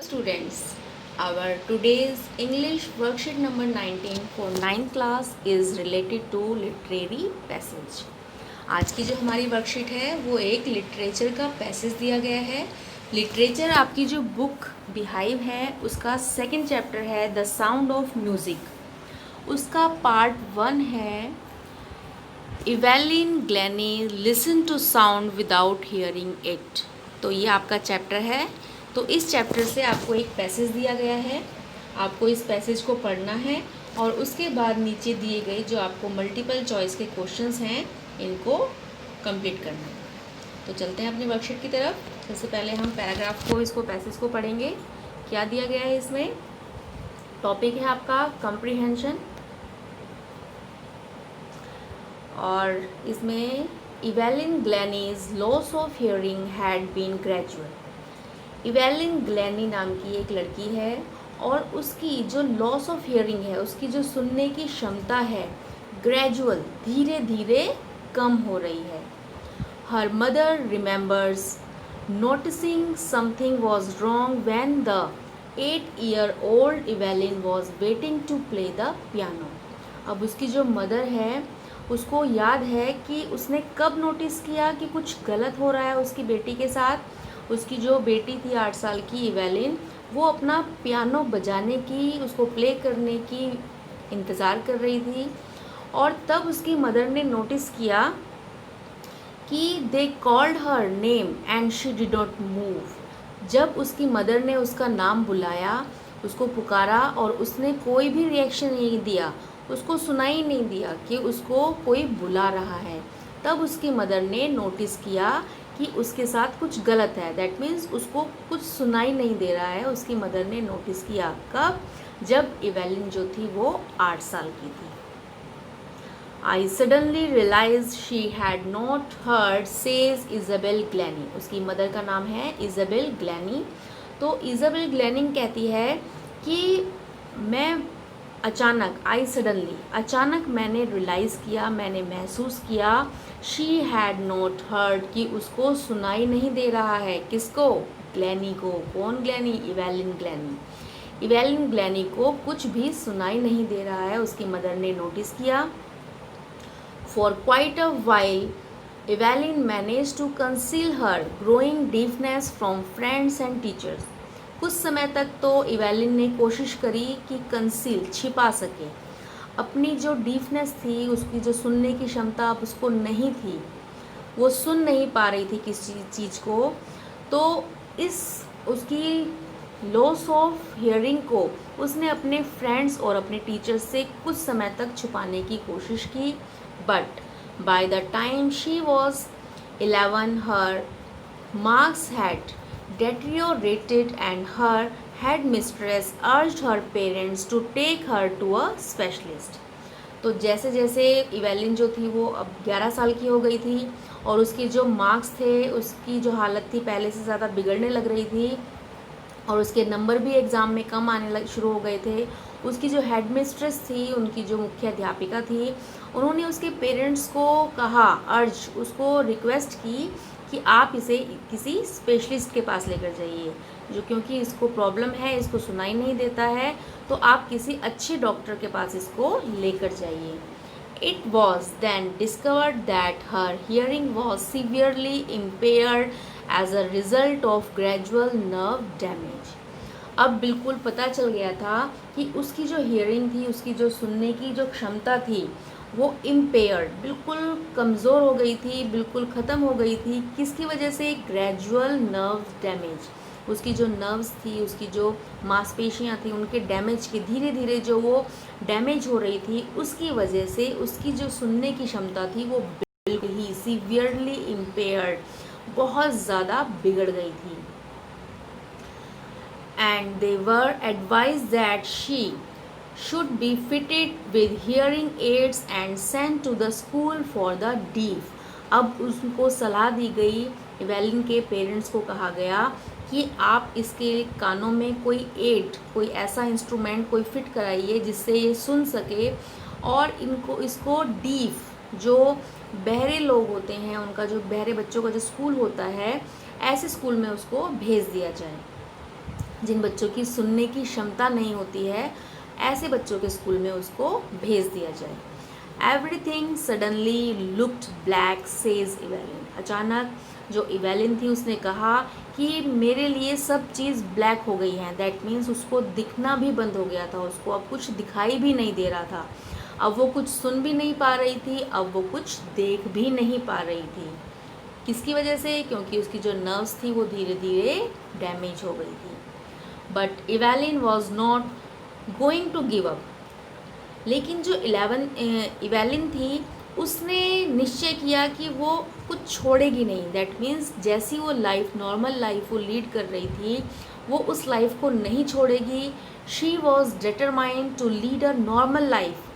Students, our today's English worksheet number 19 for 9th class is related to literary passage. आज की जो हमारी worksheet है वो एक लिटरेचर का पैसेज दिया गया है. लिटरेचर आपकी जो बुक बिहाइव है उसका सेकंड चैप्टर है द साउंड ऑफ म्यूज़िक. उसका पार्ट 1 है Evelyn Glennie listen to sound without hearing it. तो ये आपका चैप्टर है. तो इस चैप्टर से आपको एक पैसेज दिया गया है, आपको इस पैसेज को पढ़ना है और उसके बाद नीचे दिए गए जो आपको मल्टीपल चॉइस के क्वेश्चंस हैं इनको कंप्लीट करना है. तो चलते हैं अपनी वर्कशीट की तरफ. सबसे पहले हम पैराग्राफ को इसको पैसेज को पढ़ेंगे. क्या दिया गया है इसमें? टॉपिक है आपका कम्प्रीहेंशन और इसमें Evelyn Glennie's loss of hearing had been gradual. Evelyn Glennie नाम की एक लड़की है और उसकी जो लॉस ऑफ हियरिंग है, उसकी जो सुनने की क्षमता है, ग्रेजुअल धीरे धीरे कम हो रही है. Her mother remembers noticing something was wrong when the 8-year-old Evelyn was waiting to play the piano. अब उसकी जो मदर है उसको याद है कि उसने कब नोटिस किया कि कुछ गलत हो रहा है उसकी बेटी के साथ. उसकी जो बेटी थी 8 साल की इवेलिन, वो अपना पियानो बजाने की, उसको प्ले करने की इंतज़ार कर रही थी और तब उसकी मदर ने नोटिस किया कि they called her name and she did not move. जब उसकी मदर ने उसका नाम बुलाया, उसको पुकारा और उसने कोई भी रिएक्शन नहीं दिया, उसको सुनाई नहीं दिया कि उसको कोई बुला रहा है, तब उसकी मदर ने नोटिस किया कि उसके साथ कुछ गलत है. दैट मीन्स उसको कुछ सुनाई नहीं दे रहा है. उसकी मदर ने नोटिस किया कब? जब इवेलिन जो थी वो 8 साल की थी. I suddenly realise she had not heard says Isabel Glennie. उसकी मदर का नाम है इज़ाबेल ग्लेनी. तो इज़ाबेल ग्लेनी कहती है कि मैं अचानक, आई सडनली, अचानक मैंने रियलाइज़ किया, मैंने महसूस किया, शी हैड नॉट हर्ड कि उसको सुनाई नहीं दे रहा है. किसको? ग्लेनी को. कौन ग्लेनी? इवेलिन ग्लेनी. इवेलिन ग्लेनी को कुछ भी सुनाई नहीं दे रहा है, उसकी मदर ने नोटिस किया. For quite a while Evelyn manage to conceal her growing deafness from friends and teachers. कुछ समय तक तो इवेलिन ने कोशिश करी कि कंसील, छिपा सके, अपनी जो डीफनेस थी, उसकी जो सुनने की क्षमता अब उसको नहीं थी, वो सुन नहीं पा रही थी किसी चीज़ को. तो इस उसकी लॉस ऑफ हियरिंग को उसने अपने फ्रेंड्स और अपने टीचर्स से कुछ समय तक छुपाने की कोशिश की. But by the time she was 11 her marks had deteriorated and her headmistress urged her parents to take her to a specialist. तो जैसे जैसे इवेलिन जो थी वो अब 11 साल की हो गई थी और उसके जो मार्क्स थे, उसकी जो हालत थी पहले से ज़्यादा बिगड़ने लग रही थी और उसके नंबर भी एग्ज़ाम में कम आने शुरू हो गए थे. उसकी जो हेडमिस्ट्रेस थी, उनकी जो मुख्य अध्यापिका थी, उन्होंने उसके पेरेंट्स को कहा, अर्ज, उसको रिक्वेस्ट की कि आप इसे किसी स्पेशलिस्ट के पास लेकर जाइए, जो क्योंकि इसको प्रॉब्लम है, इसको सुनाई नहीं देता है, तो आप किसी अच्छे डॉक्टर के पास इसको लेकर जाइए. It was then discovered that her hearing was severely impaired as a result of gradual nerve damage. अब बिल्कुल पता चल गया था कि उसकी जो हियरिंग थी, उसकी जो सुनने की जो क्षमता थी, वो इम्पेयर्ड, बिल्कुल कमज़ोर हो गई थी, बिल्कुल ख़त्म हो गई थी. किसकी वजह से? Gradual nerve damage. उसकी जो नर्व्स थी, उसकी जो मांसपेशियां थी, उनके डैमेज के धीरे धीरे जो वो डैमेज हो रही थी, उसकी वजह से उसकी जो सुनने की क्षमता थी वो बिल्कुल ही सीवियरली इम्पेयर्ड, बहुत ज़्यादा बिगड़ गई थी. And they were advise that she should be fitted with hearing aids and sent to the school for the deaf. अब उसको सलाह दी गई, इवेलिन के पेरेंट्स को कहा गया कि आप इसके कानों में कोई एड, कोई ऐसा इंस्ट्रूमेंट कोई फिट कराइए जिससे ये सुन सके और इसको डीफ, जो बहरे लोग होते हैं, उनका जो बहरे बच्चों का जो स्कूल होता है, ऐसे स्कूल में उसको भेज दिया जाए. जिन बच्चों की सुनने की क्षमता नहीं होती है, ऐसे बच्चों के स्कूल में उसको भेज दिया जाए। Everything suddenly looked black says Evelyn. अचानक जो इवेलिन थी उसने कहा कि मेरे लिए सब चीज़ ब्लैक हो गई है। दैट मीन्स उसको दिखना भी बंद हो गया था, उसको अब कुछ दिखाई भी नहीं दे रहा था। अब वो कुछ सुन भी नहीं पा रही थी, अब वो कुछ देख भी नहीं पा रही थी। किसकी वजह से? क्योंकि उसकी जो नर्व्स थी वो धीरे धीरे डैमेज हो गई थी। But Evelyn was not going to give up. लेकिन जो इवेलिन थी उसने निश्चय किया कि वो कुछ छोड़ेगी नहीं। दैट मीन्स जैसी वो लाइफ, नॉर्मल लाइफ वो लीड कर रही थी, वो उस लाइफ को नहीं छोड़ेगी। She was determined to lead a normal life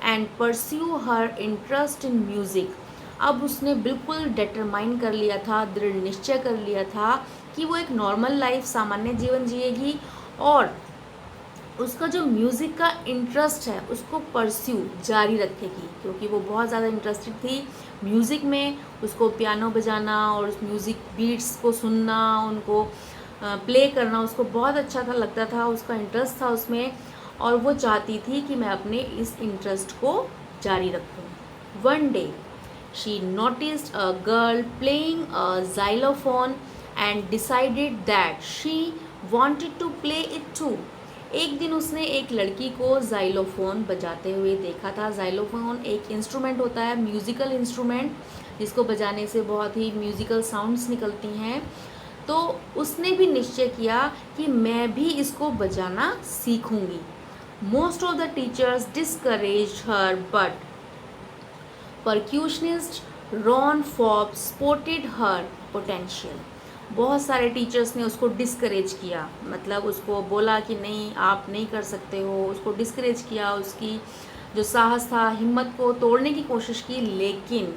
and pursue her interest in music. अब उसने बिल्कुल डिटरमाइन कर लिया था, दृढ़ निश्चय कर लिया था कि वो एक नॉर्मल लाइफ, सामान्य जीवन जिएगी और उसका जो म्यूज़िक का इंटरेस्ट है उसको परस्यू जारी रखेगी, क्योंकि वो बहुत ज़्यादा इंटरेस्टेड थी म्यूज़िक में। उसको पियानो बजाना और उस म्यूज़िक बीट्स को सुनना, उनको प्ले करना उसको बहुत अच्छा था, लगता था, उसका इंटरेस्ट था उसमें और वो चाहती थी कि मैं अपने इस इंटरेस्ट को जारी रखूं। One day she noticed a girl playing a xylophone and decided that she wanted to play it too. एक दिन उसने एक लड़की को जाइलोफोन बजाते हुए देखा था। जाइलोफोन एक इंस्ट्रूमेंट होता है, म्यूज़िकल इंस्ट्रूमेंट, जिसको बजाने से बहुत ही म्यूज़िकल साउंड्स निकलती हैं। तो उसने भी निश्चय किया कि मैं भी इसको बजाना सीखूंगी। Most of the teachers discouraged her but percussionist Ron फॉब स्पॉटेड हर पोटेंशियल। बहुत सारे टीचर्स ने उसको डिस्करेज किया, मतलब उसको बोला कि नहीं, आप नहीं कर सकते हो, उसको डिस्करेज किया, उसकी जो साहस था, हिम्मत को तोड़ने की कोशिश की। लेकिन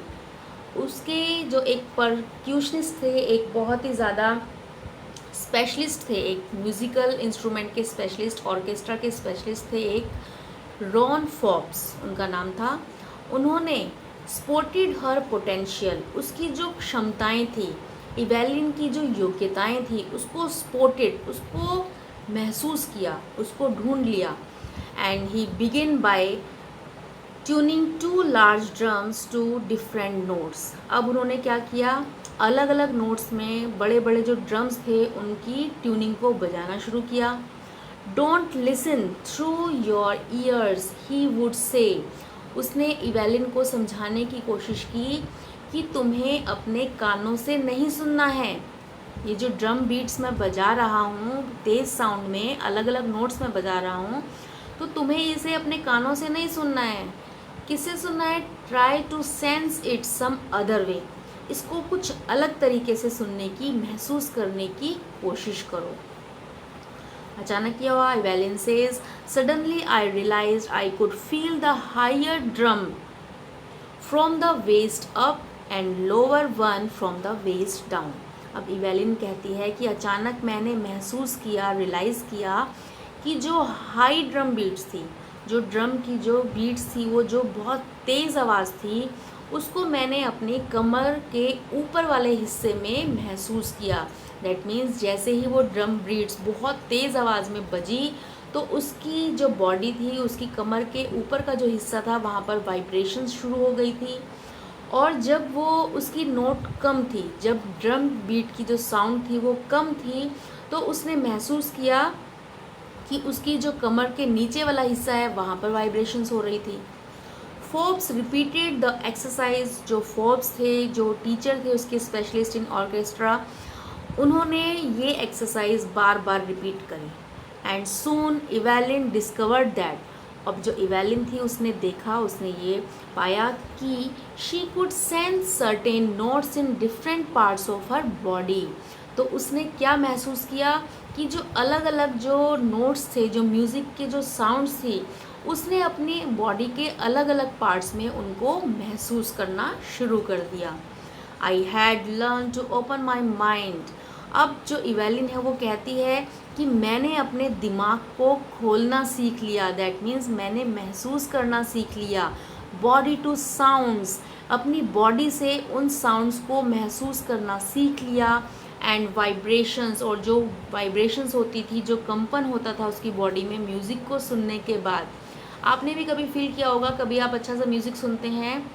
उसके जो एक परक्यूशनिस्ट थे, एक बहुत ही ज़्यादा स्पेशलिस्ट थे, एक म्यूज़िकल इंस्ट्रूमेंट के स्पेशलिस्ट, ऑर्केस्ट्रा के स्पेशलिस्ट थे, एक रॉन फॉब्स उनका नाम था। उन्होंने स्पॉटेड हर पोटेंशियल, उसकी जो क्षमताएं थी, इवेलिन की जो योग्यताएं थी, उसको स्पॉटेड, उसको महसूस किया, उसको ढूंढ लिया। And he begin by tuning two large drums to different notes. अब उन्होंने क्या किया, अलग अलग नोट्स में बड़े बड़े जो ड्रम्स थे उनकी ट्यूनिंग को बजाना शुरू किया। Don't listen through your years he would say. उसने इवेलिन को समझाने की कोशिश की कि तुम्हें अपने कानों से नहीं सुनना है। ये जो ड्रम बीट्स मैं बजा रहा हूँ तेज़ साउंड में, अलग अलग नोट्स में बजा रहा हूँ, तो तुम्हें इसे अपने कानों से नहीं सुनना है। किससे सुनना है? Try to sense it some other way. इसको कुछ अलग तरीके से सुनने की, महसूस करने की कोशिश करो। अचानक क्या हुआ? Evelyn says, suddenly I realized I could feel the higher drum from the waist up and lower one from the waist down. अब इवेलिन कहती है कि अचानक मैंने महसूस किया, रियलाइज़ किया कि जो हाई ड्रम बीट्स थी, जो ड्रम की जो बीट्स थी, वो जो बहुत तेज़ आवाज़ थी, उसको मैंने अपने कमर के ऊपर वाले हिस्से में महसूस किया। दैट मीन्स जैसे ही वो ड्रम बीट्स बहुत तेज़ आवाज़ में बजी तो उसकी जो बॉडी थी, उसकी कमर के ऊपर का जो हिस्सा था, वहाँ पर वाइब्रेशंस शुरू हो गई थी। और जब वो उसकी नोट कम थी, जब ड्रम बीट की जो साउंड थी वो कम थी, तो उसने महसूस किया कि उसकी जो कमर के नीचे वाला हिस्सा है वहाँ पर वाइब्रेशंस हो रही थी। Forbes repeated the exercise. जो फोर्ब्स थे, जो टीचर थे उसके स्पेशलिस्ट इन ऑर्केस्ट्रा, उन्होंने ये एक्सरसाइज बार बार रिपीट करी। And soon Evelyn discovered that. अब जो इवेलिन थी उसने देखा, उसने ये पाया कि she could sense certain notes in different parts of her body. तो उसने क्या महसूस किया कि जो अलग अलग जो नोट्स थे, जो म्यूज़िक के जो साउंड्स थी, उसने अपनी बॉडी के अलग अलग पार्ट्स में उनको महसूस करना शुरू कर दिया। I had learn to open my mind. अब जो इवेलिन है वो कहती है कि मैंने अपने दिमाग को खोलना सीख लिया। दैट मीन्स मैंने महसूस करना सीख लिया। बॉडी टू साउंड्स, अपनी बॉडी से उन साउंड्स को महसूस करना सीख लिया। एंड वाइब्रेशंस, और जो वाइब्रेशंस होती थी, जो कंपन होता था उसकी बॉडी में म्यूज़िक को सुनने के बाद। आपने भी कभी फील किया होगा, कभी आप अच्छा सा म्यूज़िक सुनते हैं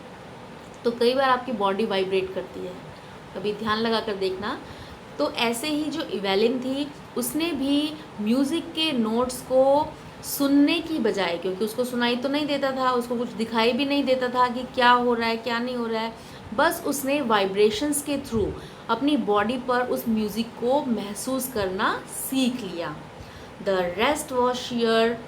तो कई बार आपकी बॉडी वाइब्रेट करती है, कभी ध्यान लगा कर देखना। तो ऐसे ही जो इवेलिन थी, उसने भी म्यूज़िक के नोट्स को सुनने की बजाय, क्योंकि उसको सुनाई तो नहीं देता था, उसको कुछ दिखाई भी नहीं देता था कि क्या हो रहा है क्या नहीं हो रहा है, बस उसने वाइब्रेशंस के थ्रू अपनी बॉडी पर उस म्यूज़िक को महसूस करना सीख लिया। The rest was share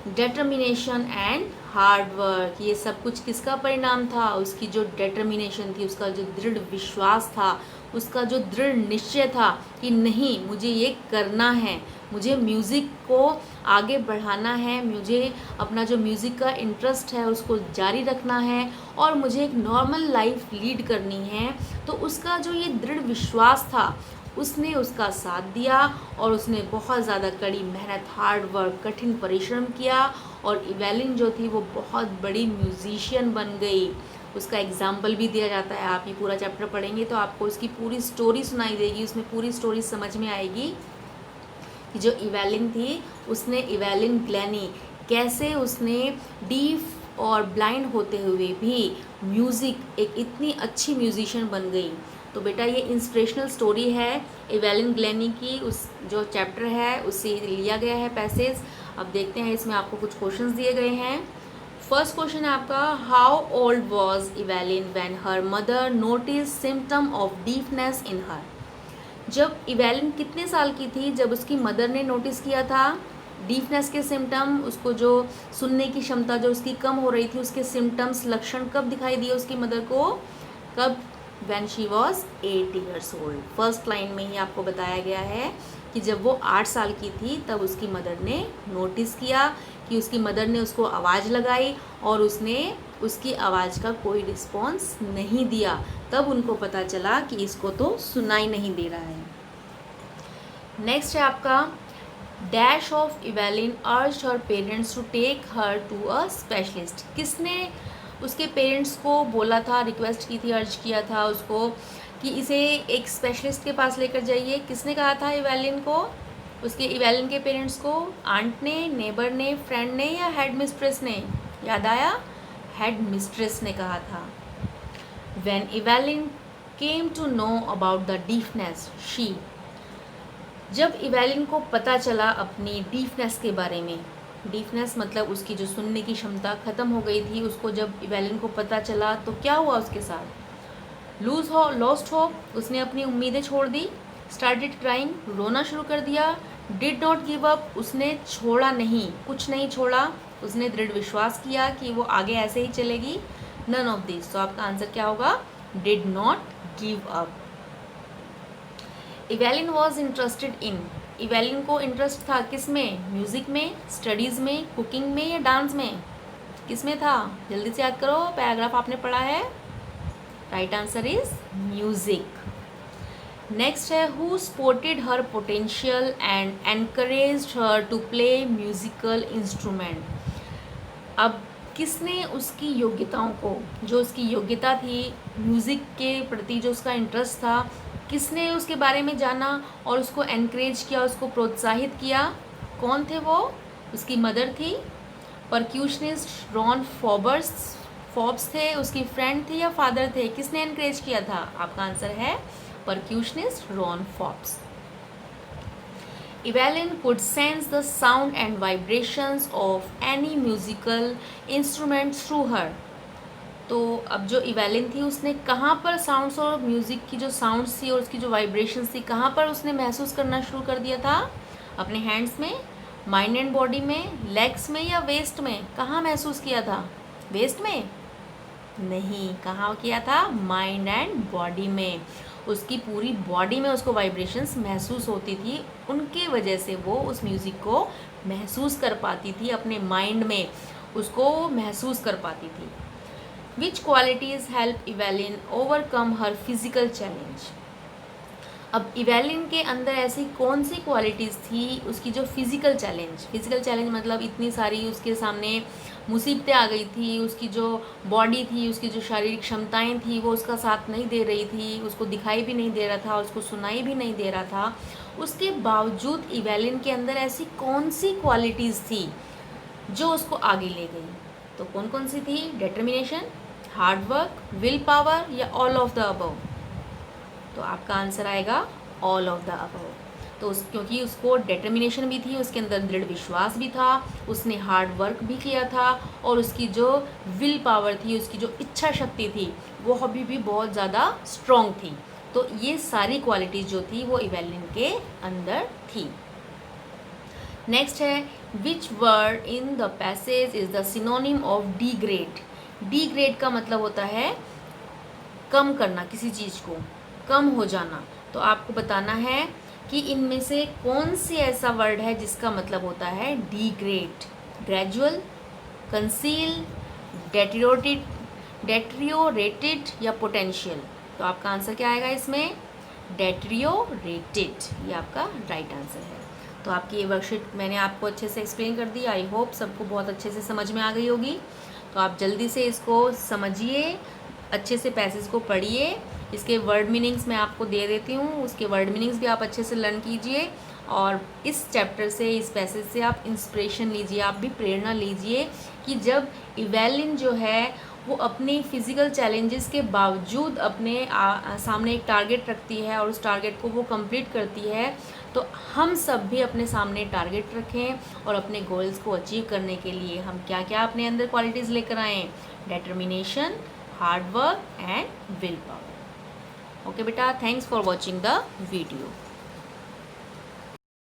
determination and hard work. ये सब कुछ किसका परिणाम था? उसकी जो डिटर्मिनेशन थी, उसका जो दृढ़ विश्वास था, उसका जो दृढ़ निश्चय था कि नहीं, मुझे ये करना है, मुझे म्यूज़िक को आगे बढ़ाना है, मुझे अपना जो म्यूज़िक का इंटरेस्ट है उसको जारी रखना है और मुझे एक नॉर्मल लाइफ लीड करनी है। तो उसका जो ये दृढ़ विश्वास था, उसने उसका साथ दिया और उसने बहुत ज़्यादा कड़ी मेहनत, हार्ड वर्क, कठिन परिश्रम किया और इवेलिन जो थी वो बहुत बड़ी म्यूज़िशियन बन गई। उसका एग्जाम्पल भी दिया जाता है। आप ये पूरा चैप्टर पढ़ेंगे तो आपको उसकी पूरी स्टोरी सुनाई देगी, उसमें पूरी स्टोरी समझ में आएगी कि जो इवेलिन थी, उसने इवेलिन ग्लैनी कैसे उसने डीफ और ब्लाइंड होते हुए भी म्यूज़िक एक इतनी अच्छी म्यूज़िशियन बन गई। तो बेटा ये इंस्पिरेशनल स्टोरी है इवेलिन ग्लैनी की, उस जो चैप्टर है उससे लिया गया है पैसेज। अब देखते हैं, इसमें आपको कुछ क्वेश्चंस दिए गए हैं। फर्स्ट क्वेश्चन है आपका, how old was Evelyn when her mother notice symptom of deafness in her. जब इवेलिन कितने साल की थी जब उसकी मदर ने नोटिस किया था डीफनेस के सिम्टम, उसको जो सुनने की क्षमता जो उसकी कम हो रही थी, उसके सिम्टम्स, लक्षण कब दिखाई दिए उसकी मदर को? कब? When she was 8 years old। First line में ही आपको बताया गया है कि जब वो 8 साल की थी तब उसकी मदर ने नोटिस किया कि उसकी मदर ने उसको आवाज़ लगाई और उसने उसकी आवाज़ का कोई रिस्पॉन्स नहीं दिया। तब उनको पता चला कि इसको तो सुनाई नहीं दे रहा है। नेक्स्ट है आपका, dash of Evelyn urged her parents to take her to a specialist. किसने उसके पेरेंट्स को बोला था, रिक्वेस्ट की थी, अर्ज किया था उसको कि इसे एक स्पेशलिस्ट के पास लेकर जाइए? किसने कहा था इवेलिन को? उसके इवेलिन के पेरेंट्स को आंट ने, नेबर ने, फ्रेंड ने या हेड मिस्ट्रेस ने? याद आया, हेड मिस्ट्रेस ने कहा था। When Evelyn came to know about the deafness she, जब इवेलिन को पता चला अपनी डीफनेस के बारे में, डीफनेस मतलब उसकी जो सुनने की क्षमता ख़त्म हो गई थी, उसको जब इवेलिन को पता चला तो क्या हुआ उसके साथ? लॉस्ट होप, उसने अपनी उम्मीदें छोड़ दी। स्टार्टेड क्राइंग, रोना शुरू कर दिया। डिड नॉट गिव अप, उसने छोड़ा नहीं, कुछ नहीं छोड़ा, उसने दृढ़ विश्वास किया कि वो आगे ऐसे ही चलेगी। None of this. तो आपका आंसर क्या होगा? Did not give up. Evelyn was interested in, Evelyn को इंटरेस्ट था किस में? म्यूज़िक में, स्टडीज़ में, कुकिंग में या डांस में? किस में था? जल्दी से याद करो, पैराग्राफ आपने पढ़ा है। Right answer is music. Next है, who supported her potential and encouraged her to play musical instrument. अब किसने उसकी योग्यताओं को, जो उसकी योग्यता थी म्यूज़िक के प्रति, जो उसका इंटरेस्ट था, किसने उसके बारे में जाना और उसको एनकरेज किया, उसको प्रोत्साहित किया? कौन थे वो? उसकी मदर थी, परक्यूशनिस्ट रॉन फॉब्स थे, उसकी फ्रेंड थी या फादर थे? किसने एनकरेज किया था? आपका आंसर है percussionist Ron Forbes. Evelyn could sense the sound and vibrations of any musical instrument through her। तो अब जो इवेलिन थी उसने कहाँ पर साउंड्स और म्यूज़िक की जो साउंड्स थी और उसकी जो वाइब्रेशंस थी, कहाँ पर उसने महसूस करना शुरू कर दिया था? अपने हैंड्स में, माइंड एंड बॉडी में, लेग्स में या वेस्ट में? कहाँ महसूस किया था? वेस्ट में नहीं, कहाँ किया था? माइंड एंड बॉडी में। उसकी पूरी बॉडी में उसको वाइब्रेशंस महसूस होती थी, उनके वजह से वो उस म्यूज़िक को महसूस कर पाती थी, अपने माइंड में उसको महसूस कर पाती थी। विच क्वालिटीज़ हेल्प इवेलिन ओवरकम हर फिजिकल चैलेंज। अब इवेलिन के अंदर ऐसी कौन सी क्वालिटीज़ थी, उसकी जो फिज़िकल चैलेंज मतलब इतनी सारी उसके सामने मुसीबतें आ गई थी, उसकी जो बॉडी थी, उसकी जो शारीरिक क्षमताएं थी वो उसका साथ नहीं दे रही थी, उसको दिखाई भी नहीं दे रहा था, उसको सुनाई भी नहीं दे रहा था। उसके बावजूद इवेलिन के अंदर ऐसी कौन सी क्वालिटीज़ थी जो उसको आगे ले गई? तो कौन कौन सी थी? Determination, hard work, will power या ऑल ऑफ द अबव? तो आपका आंसर आएगा ऑल ऑफ द अबव। तो क्योंकि उसको डिटर्मिनेशन भी थी, उसके अंदर दृढ़ विश्वास भी था, उसने हार्ड वर्क भी किया था, और उसकी जो विल पावर थी, उसकी जो इच्छा शक्ति थी, वो अभी भी बहुत ज़्यादा स्ट्रॉन्ग थी। तो ये सारी क्वालिटीज़ जो थी वो इवेलिन के अंदर थी। नेक्स्ट है, which word in the passage is the synonym of degrade? Degrade का मतलब होता है कम करना, किसी चीज़ को कम हो जाना। तो आपको बताना है कि इनमें से कौन सी ऐसा वर्ड है जिसका मतलब होता है डिग्रेड? ग्रेजुअल, कंसील, डेट्रियोरेटेड या पोटेंशियल? तो आपका आंसर क्या आएगा इसमें? डेट्रियोरेटेड, ये आपका राइट आंसर है। तो आपकी ये वर्कशीट मैंने आपको अच्छे से एक्सप्लेन कर दी। आई होप सबको बहुत अच्छे से समझ में आ गई होगी। तो आप जल्दी से इसको समझिए, अच्छे से पैसेज को पढ़िए, इसके वर्ड मीनिंग्स मैं आपको दे देती हूँ, उसके वर्ड मीनिंग्स भी आप अच्छे से लर्न कीजिए, और इस चैप्टर से, इस पैसेज से आप इंस्पिरेशन लीजिए, आप भी प्रेरणा लीजिए कि जब इवेलिन जो है वो अपनी फ़िज़िकल चैलेंजेस के बावजूद अपने सामने एक टारगेट रखती है और उस टारगेट को वो कंप्लीट करती है, तो हम सब भी अपने सामने टारगेट रखें और अपने गोल्स को अचीव करने के लिए हम क्या क्या अपने अंदर क्वालिटीज़ लेकर आएँ? Determination, hard work and will power. Okay बेटा, thanks for watching the video.